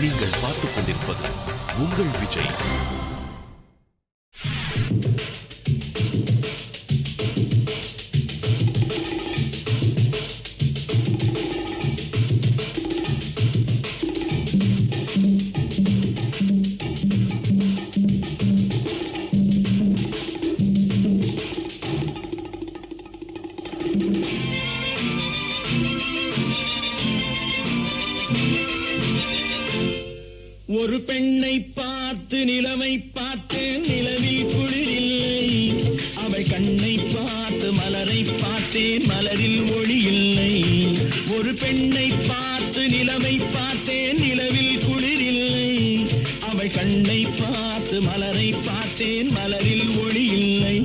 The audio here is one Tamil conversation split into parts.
நீங்கள் பார்த்துக் கொண்டிருப்பது உங்கள் விஜய். ஒரு பெண்ணை பார்த்து நிலவை பார்த்து நிலவில் குளிரில்லை, அவள் கண்ணை பார்த்து மலரை பார்த்தேன் மலரில் ஒளி இல்லை. ஒரு பெண்ணை பார்த்து நிலவை பார்த்தேன் நிலவில் குளிரில்லை, அவள் கண்ணை பார்த்து மலரை பார்த்தேன் மலரில் ஒளி இல்லை.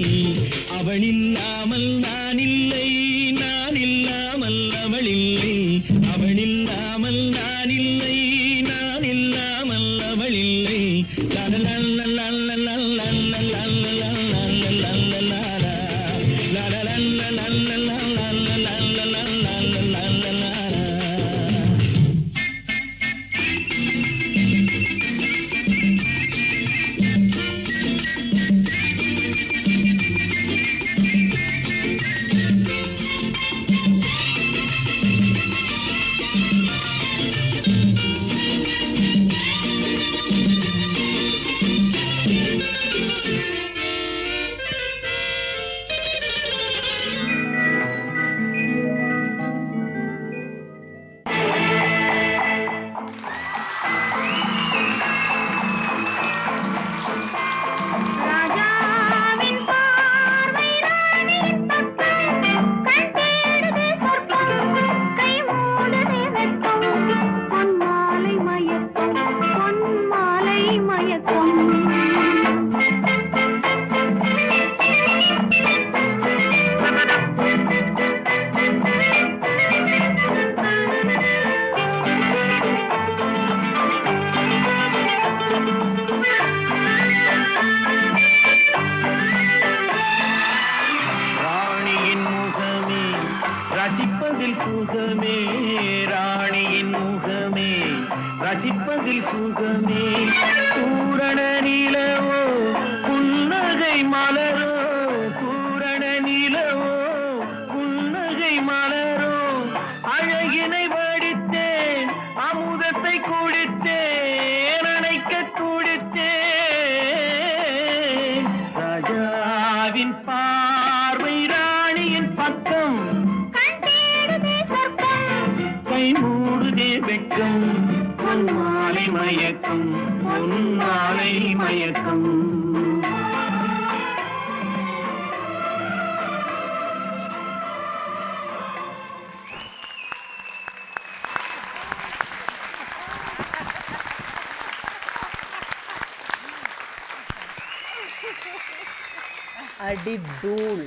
அவள் இல்லாமல் நான் இல்லை, நான் இல்லாமல் அவள் இல்லை, அவள் இல்லாமல் நான் இல்லை, நான் இல்லாமல் அவள் இல்லை. ரசிப்பதில் சுகமே ராணியின் முகமே, ரசிப்பதில் சுகமே. பூரண நிலவோ புன்னகை மலரோ, பூரண நிலவோ புன்னகை மலரோ. அழகினை வடித்தேன் அமுதத்தை குடித்தேன் அணைக்க துடித்தேன். ராஜாவின் பார்வை ராணியின் பக்கம், கை மூடுதே வெட்கம். பொன்மாலை மயக்கம், பொன்மாலை மயக்கம். அடி தூள்.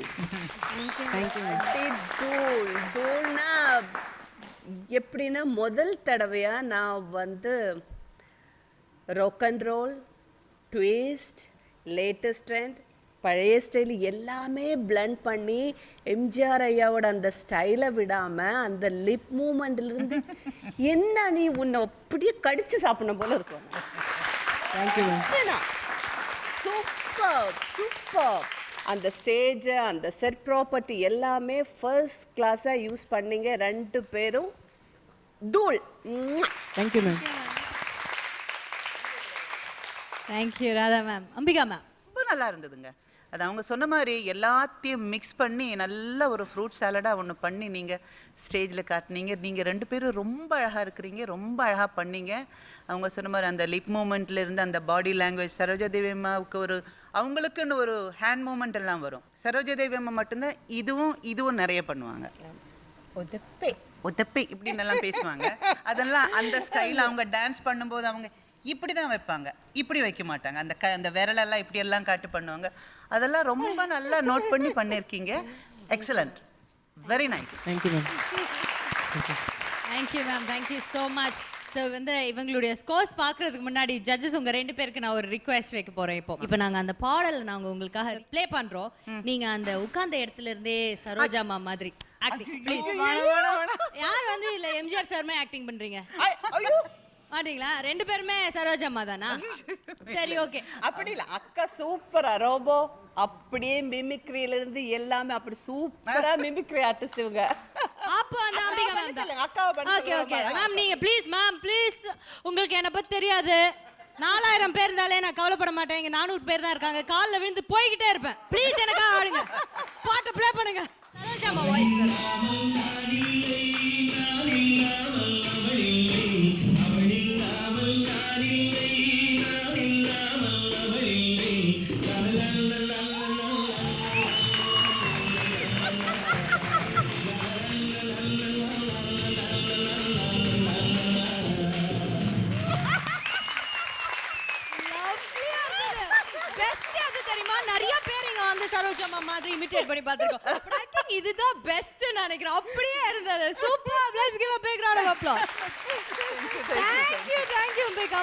அடி தூள். தூள்னா எப்படின்னா முதல் தடவையா நான் வந்து rock and roll, twist, latest trend, பழைய ஸ்டைல் எல்லாமே பிளண்ட் பண்ணி எம்ஜிஆர் ஐயாவோட அந்த ஸ்டைலை விடாமல் அந்த லிப் மூமெண்ட்லேருந்து என்ன நீ உன்னை அப்படியே கடிச்சு சாப்பிடணும் போல இருக்கும். Super super. அந்த ஸ்டேஜ், அந்த செட் ப்ராப்பர்ட்டி எல்லாமே ஃபர்ஸ்ட் கிளாஸாக யூஸ் பண்ணீங்க ரெண்டு பேரும். தூள். Thank you ma'am. Thank you Radha ma'am. Ambika ma'am. ரொம்ப நல்லா இருந்ததுங்க. அது அவங்க சொன்ன மாதிரி எல்லாத்தையும் மிக்ஸ் பண்ணி நல்ல ஒரு ஃப்ரூட் சாலடாக ஒன்று பண்ணி நீங்கள் ஸ்டேஜில் காட்டினீங்க. நீங்கள் ரெண்டு பேரும் ரொம்ப அழகாக இருக்கிறீங்க, ரொம்ப அழகாக பண்ணீங்க. அவங்க சொன்ன மாதிரி அந்த லிப் மூமெண்ட்லேருந்து அந்த பாடி லாங்குவேஜ், சரோஜா தேவி அம்மாவுக்கு ஒரு அவங்களுக்குன்னு ஒரு ஹேண்ட் மூமெண்ட் எல்லாம் வரும். சரோஜா தேவி அம்மா மட்டும்தான் இதுவும் நிறைய பண்ணுவாங்க. உதப்பே உதப்பே இப்படின்னு எல்லாம் பேசுவாங்க. அதெல்லாம் அந்த ஸ்டைல் அவங்க டான்ஸ் பண்ணும்போது அவங்க இப்படி தான் வைப்பாங்க, இப்படி வைக்க மாட்டாங்க. அந்த விரலெல்லாம் இப்படி எல்லாம் காட்டு பண்ணுவாங்க. அதெல்லாம் ரொம்ப நல்லா நோட் பண்ணி பண்ணியிருக்கீங்க. Excellent, very nice. Thank you ma'am. Thank you ma'am. Thank you so much. So வந்து இவங்களுடைய ஸ்கோர்ஸ் பார்க்கறதுக்கு முன்னாடி ஜட்ஜஸ் உங்க ரெண்டு பேருக்கு நான் ஒரு ரிக்வெஸ்ட் வைக்க போறேன். இப்போ நாங்க அந்த பாடலை நாங்க உங்களுக்காக ப்ளே பண்றோம். நீங்க அந்த உட்கார்ந்த இடத்துல இருந்தே சரோஜா மா மாதிரி ஆக்டிங் ப்ளீஸ். யார் வந்து இல்ல எம்ஜிஆர் சார் மாதிரி ஆக்டிங் பண்றீங்க? ஐயோ மாட்டீங்களா? 2 பேருமே சரோஜம்மா தானா? சரி ஓகே. அப்படி இல்ல, அக்கா சூப்பரா ரோபோ அப்படியே மிமிக்ரியில இருந்து எல்லாமே அப்படி சூப்பரா மிமிக்ரி ஆர்டிஸ்ட் இவங்க. அப்போ அந்த அம்பிகா மேம் தான். அக்காவை பண்ண ஓகே ஓகே மேம், நீங்க ப்ளீஸ் மேம் ப்ளீஸ், உங்களுக்கு என்ன பத்தி தெரியாது. 4000 பேர் இருந்தாலே நான் கவலைப்பட மாட்டேன். இங்க 400 பேர் தான் இருக்காங்க. கால்ல விழுந்து போய்கிட்டே இருப்பேன். ப்ளீஸ் எனக்கா ஆடுங்க, பாட்டு ப்ளே பண்ணுங்க. சரோஜம்மா வாய்ஸ் வரும். நிறைய பேர் இங்க வந்து சரோஜம்மா மாதிரி இமிட்டேட் பண்ணி பார்த்திருக்கோம். பட் ஐ திங்க் இதுதான் பெஸ்ட் நினைக்கிறேன். அப்படியே இருந்தது. Super. Let's give a big round of applause. Thank you Ambika.